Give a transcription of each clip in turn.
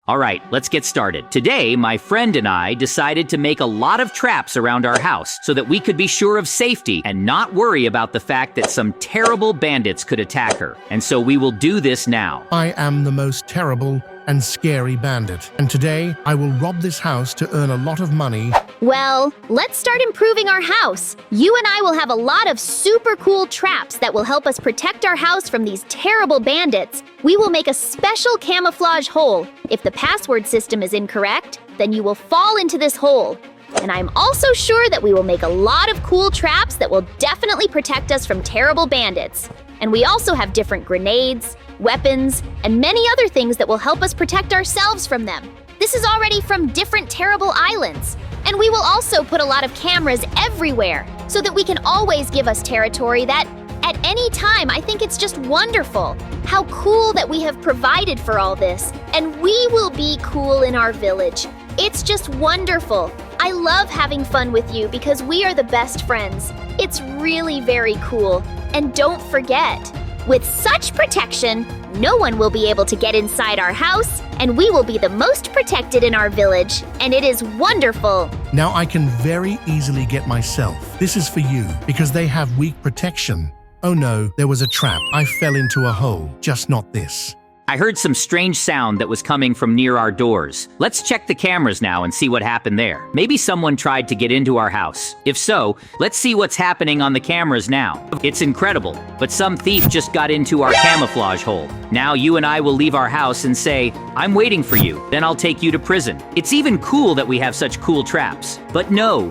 Alright, let's get started. Today, my friend and I decided to make a lot of traps around our house so that we could be sure of safety and not worry about the fact that some terrible bandits could attack her. And so we will do this now. I am the most terrible and scary bandit, and today I will rob this house to earn a lot of money. Well, let's start improving our house. You and I will have a lot of super cool traps that will help us protect our house from these terrible bandits. We will make a special camouflage hole. If the password system is incorrect, then you will fall into this hole. And I'm also sure that we will make a lot of cool traps that will definitely protect us from terrible bandits. And we also have different grenades, weapons, and many other things that will help us protect ourselves from them. This is already from different terrible islands. And we will also put a lot of cameras everywhere so that we can always give us territory that at any time. I think it's just wonderful. How cool that we have provided for all this. And we will be cool in our village. It's just wonderful. I love having fun with you because we are the best friends. It's really very cool. And don't forget, with such protection, no one will be able to get inside our house, and we will be the most protected in our village, and it is wonderful. Now I can very easily get myself. This is for you, because they have weak protection. Oh no, there was a trap. I fell into a hole, just not this. I heard some strange sound that was coming from near our doors. Let's check the cameras now and see what happened there. Maybe someone tried to get into our house. If so, let's see what's happening on the cameras now. It's incredible, but some thief just got into our camouflage hole. Now you and I will leave our house and say, "I'm waiting for you, then I'll take you to prison." It's even cool that we have such cool traps. But no,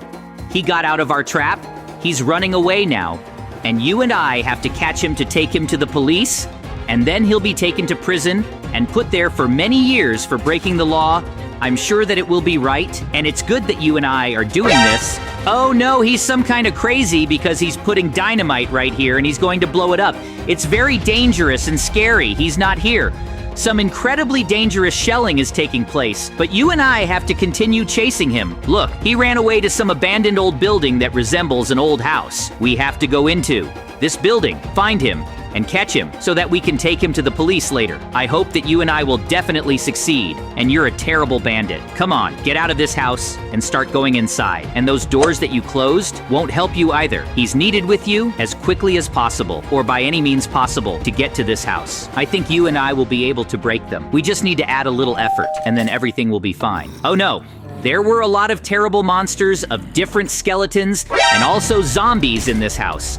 he got out of our trap, he's running away now, and you and I have to catch him to take him to the police, and then he'll be taken to prison and put there for many years for breaking the law. I'm sure that it will be right, and it's good that you and I are doing this. Oh no, he's some kind of crazy because he's putting dynamite right here and he's going to blow it up. It's very dangerous and scary. He's not here. Some incredibly dangerous shelling is taking place, but you and I have to continue chasing him. Look, he ran away to some abandoned old building that resembles an old house. We have to go into this building, find him, and catch him so that we can take him to the police later. I hope that you and I will definitely succeed, and you're a terrible bandit. Come on, get out of this house and start going inside. And those doors that you closed won't help you either. He's needed with you as quickly as possible, or by any means possible, to get to this house. I think you and I will be able to break them. We just need to add a little effort, and then everything will be fine. Oh no, there were a lot of terrible monsters of different skeletons and also zombies in this house.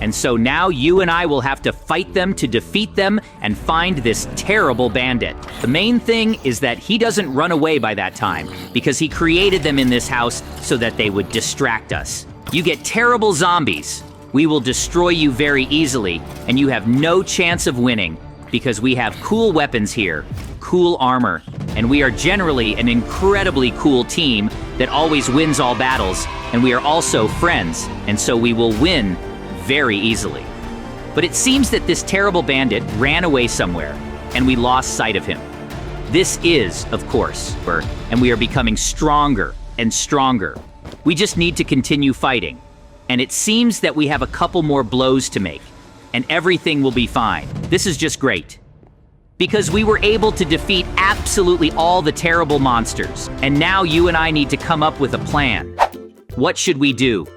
And so now you and I will have to fight them to defeat them and find this terrible bandit. The main thing is that he doesn't run away by that time because he created them in this house so that they would distract us. You get terrible zombies. We will destroy you very easily, and you have no chance of winning because we have cool weapons here, cool armor, and we are generally an incredibly cool team that always wins all battles, and we are also friends, and so we will win very easily. But it seems that this terrible bandit ran away somewhere, and we lost sight of him. This is, of course, and we are becoming stronger and stronger. We just need to continue fighting, and it seems that we have a couple more blows to make, and everything will be fine. This is just great, because we were able to defeat absolutely all the terrible monsters, and now you and I need to come up with a plan. What should we do?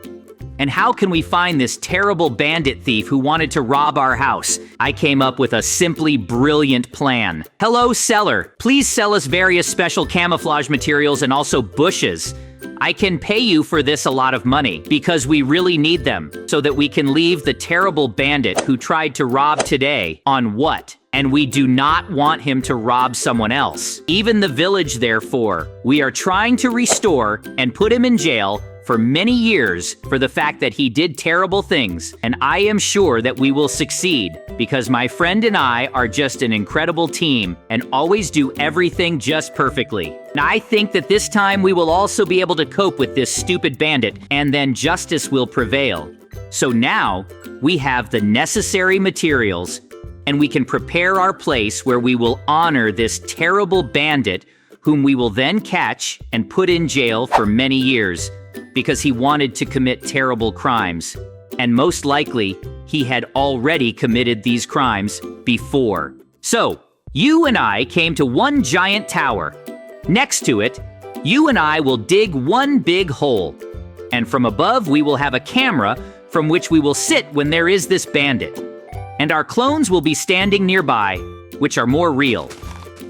And how can we find this terrible bandit thief who wanted to rob our house? I came up with a simply brilliant plan. Hello, seller. Please sell us various special camouflage materials and also bushes. I can pay you for this a lot of money because we really need them so that we can leave the terrible bandit who tried to rob today on what? And we do not want him to rob someone else. Even the village, therefore, we are trying to restore and put him in jail for many years for the fact that he did terrible things, and I am sure that we will succeed because my friend and I are just an incredible team and always do everything just perfectly. And I think that this time we will also be able to cope with this stupid bandit, and then justice will prevail. So now we have the necessary materials, and we can prepare our place where we will honor this terrible bandit whom we will then catch and put in jail for many years because he wanted to commit terrible crimes. And most likely, he had already committed these crimes before. So, You and I came to one giant tower. Next to it, you and I will dig one big hole. And from above, we will have a camera from which we will sit when there is this bandit. And our clones will be standing nearby, which are more real.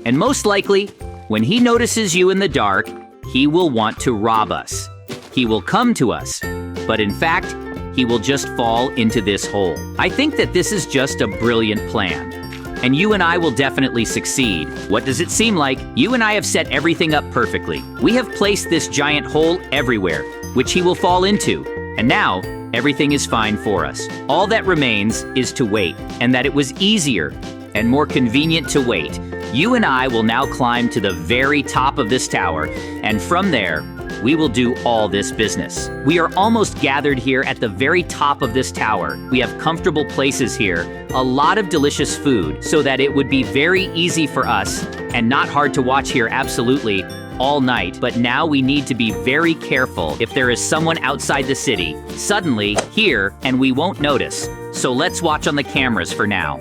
And most likely, when he notices you in the dark, he will want to rob us. He will come to us, but in fact, he will just fall into this hole. I think that this is just a brilliant plan. And you and I will definitely succeed. What does it seem like? You and I have set everything up perfectly. We have placed this giant hole everywhere, which he will fall into. And now, everything is fine for us. All that remains is to wait, and that it was easier and more convenient to wait. You and I will now climb to the very top of this tower, and from there, we will do all this business. We are almost gathered here at the very top of this tower. We have comfortable places here, a lot of delicious food, so that it would be very easy for us, and not hard to watch here absolutely, all night. But now we need to be very careful if there is someone outside the city, suddenly, here, and we won't notice. So let's watch on the cameras for now.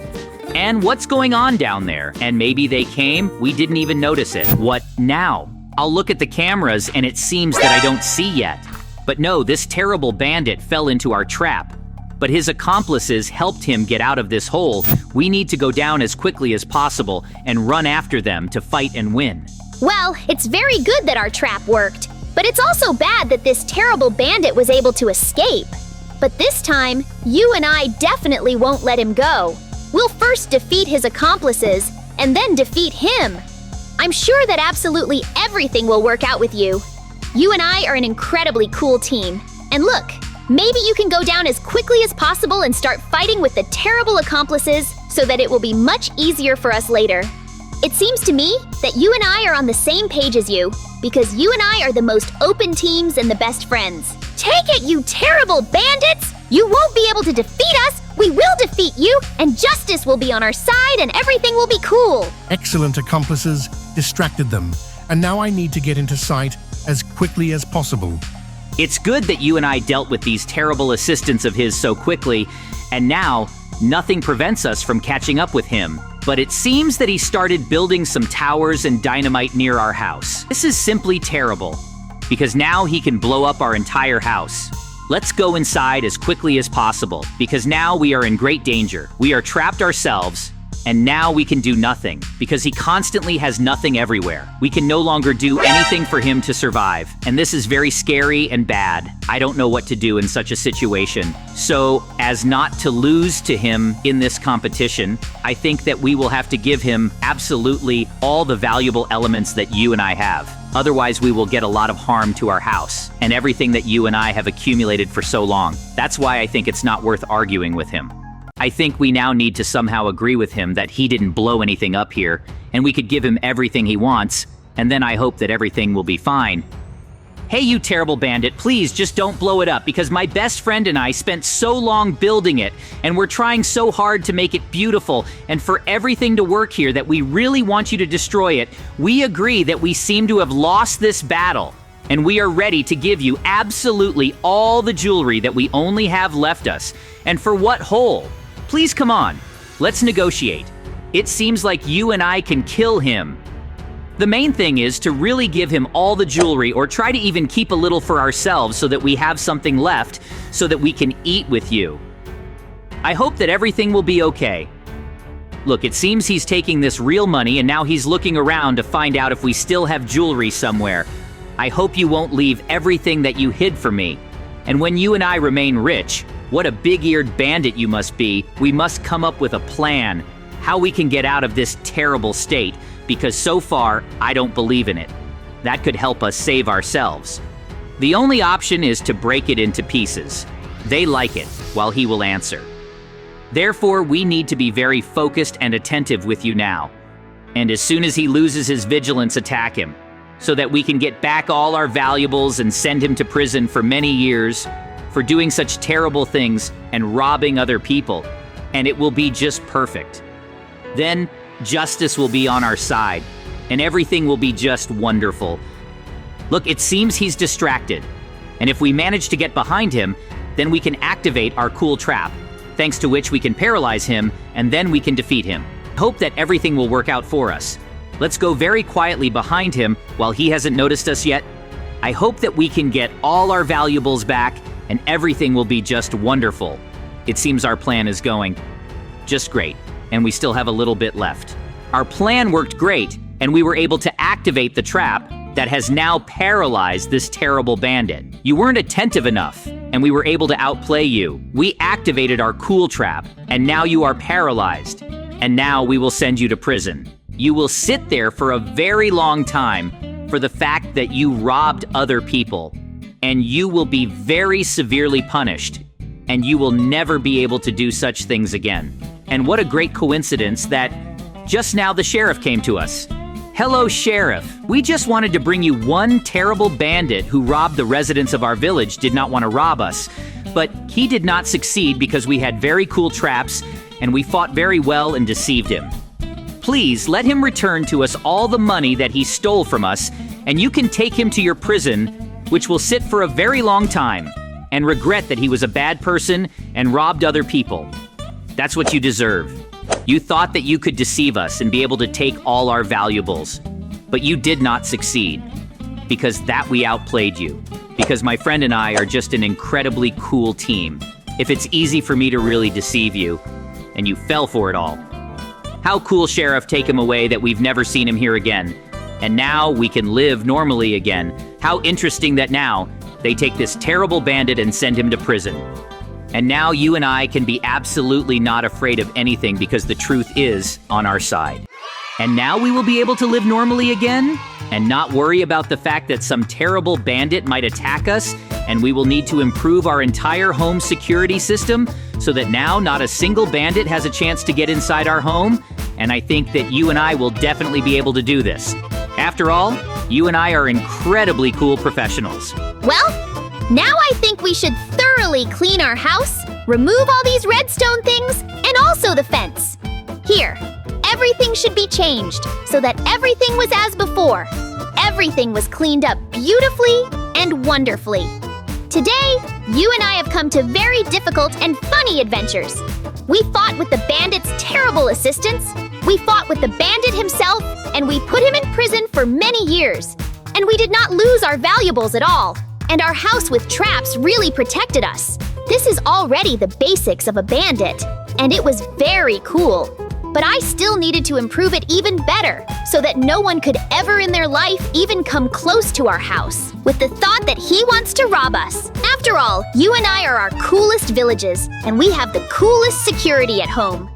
And what's going on down there? And maybe they came, we didn't even notice it. What now? I'll look at the cameras and it seems that I don't see yet. But no, this terrible bandit fell into our trap. But his accomplices helped him get out of this hole. We need to go down as quickly as possible and run after them to fight and win. Well, it's very good that our trap worked. But it's also bad that this terrible bandit was able to escape. But this time, you and I definitely won't let him go. We'll first defeat his accomplices, and then defeat him. I'm sure that absolutely everything will work out with you. You and I are an incredibly cool team. And look, maybe you can go down as quickly as possible and start fighting with the terrible accomplices so that it will be much easier for us later. It seems to me that you and I are on the same page as you, because you and I are the most open teams and the best friends. Take it, you terrible bandits! You won't be able to defeat us! We will defeat you, and justice will be on our side, and everything will be cool! Excellent accomplices distracted them, and now I need to get into sight as quickly as possible. It's good that you and I dealt with these terrible assistants of his so quickly, and now nothing prevents us from catching up with him. But it seems that he started building some towers and dynamite near our house. This is simply terrible, because now he can blow up our entire house. Let's go inside as quickly as possible, because now we are in great danger. We are trapped ourselves, and now we can do nothing, because he constantly has nothing everywhere. We can no longer do anything for him to survive, and this is very scary and bad. I don't know what to do in such a situation. So, as not to lose to him in this competition, I think that we will have to give him absolutely all the valuable elements that you and I have. Otherwise, we will get a lot of harm to our house and everything that you and I have accumulated for so long. That's why I think it's not worth arguing with him. I think we now need to somehow agree with him that he didn't blow anything up here, and we could give him everything he wants, and then I hope that everything will be fine. Hey, you terrible bandit, please just don't blow it up, because my best friend and I spent so long building it, and we're trying so hard to make it beautiful, and for everything to work here that we really want you to destroy it. We agree that we seem to have lost this battle, and we are ready to give you absolutely all the jewelry that we only have left us. And for what hole? Please come on, let's negotiate. It seems like you and I can kill him. The main thing is to really give him all the jewelry, or try to even keep a little for ourselves so that we have something left so that we can eat with you. I hope that everything will be okay. Look, it seems he's taking this real money and now he's looking around to find out if we still have jewelry somewhere. I hope you won't leave everything that you hid from me. And when you and I remain rich, what a big-eared bandit you must be, we must come up with a plan, how we can get out of this terrible state, because so far, I don't believe in it. That could help us save ourselves. The only option is to break it into pieces. They like it, while he will answer. Therefore, we need to be very focused and attentive with you now. And as soon as he loses his vigilance, attack him, so that we can get back all our valuables and send him to prison for many years for doing such terrible things and robbing other people. And it will be just perfect. Then, justice will be on our side, and everything will be just wonderful. Look, it seems he's distracted, and if we manage to get behind him, then we can activate our cool trap, thanks to which we can paralyze him, and then we can defeat him. Hope that everything will work out for us. Let's go very quietly behind him while he hasn't noticed us yet. I hope that we can get all our valuables back and everything will be just wonderful. It seems our plan is going just great, and we still have a little bit left. Our plan worked great, and we were able to activate the trap that has now paralyzed this terrible bandit. You weren't attentive enough, and we were able to outplay you. We activated our cool trap, and now you are paralyzed. And now we will send you to prison. You will sit there for a very long time for the fact that you robbed other people, and you will be very severely punished, and you will never be able to do such things again. And what a great coincidence that just now the sheriff came to us. Hello, Sheriff. We just wanted to bring you one terrible bandit who robbed the residents of our village did not want to rob us. But he did not succeed because we had very cool traps and we fought very well and deceived him. Please let him return to us all the money that he stole from us, and you can take him to your prison, which will sit for a very long time, and regret that he was a bad person and robbed other people. That's what you deserve. You thought that you could deceive us and be able to take all our valuables, but you did not succeed, because that we outplayed you, because my friend and I are just an incredibly cool team. If it's easy for me to really deceive you, and you fell for it all. How cool, Sheriff, take him away that we've never seen him here again, and now we can live normally again. How interesting that now they take this terrible bandit and send him to prison. And now you and I can be absolutely not afraid of anything because the truth is on our side. And now we will be able to live normally again and not worry about the fact that some terrible bandit might attack us, and we will need to improve our entire home security system so that now not a single bandit has a chance to get inside our home. And I think that you and I will definitely be able to do this. After all, you and I are incredibly cool professionals. Well, now I think we should thoroughly clean our house, remove all these redstone things, and also the fence. Here, everything should be changed so that everything was as before. Everything was cleaned up beautifully and wonderfully. Today, you and I have come to very difficult and funny adventures. We fought with the bandit's terrible assistance, we fought with the bandit himself, and we put him in prison for many years. And we did not lose our valuables at all. And our house with traps really protected us. This is already the basics of a bandit, and it was very cool. But I still needed to improve it even better, so that no one could ever in their life even come close to our house, with the thought that he wants to rob us. After all, you and I are our coolest villages, and we have the coolest security at home.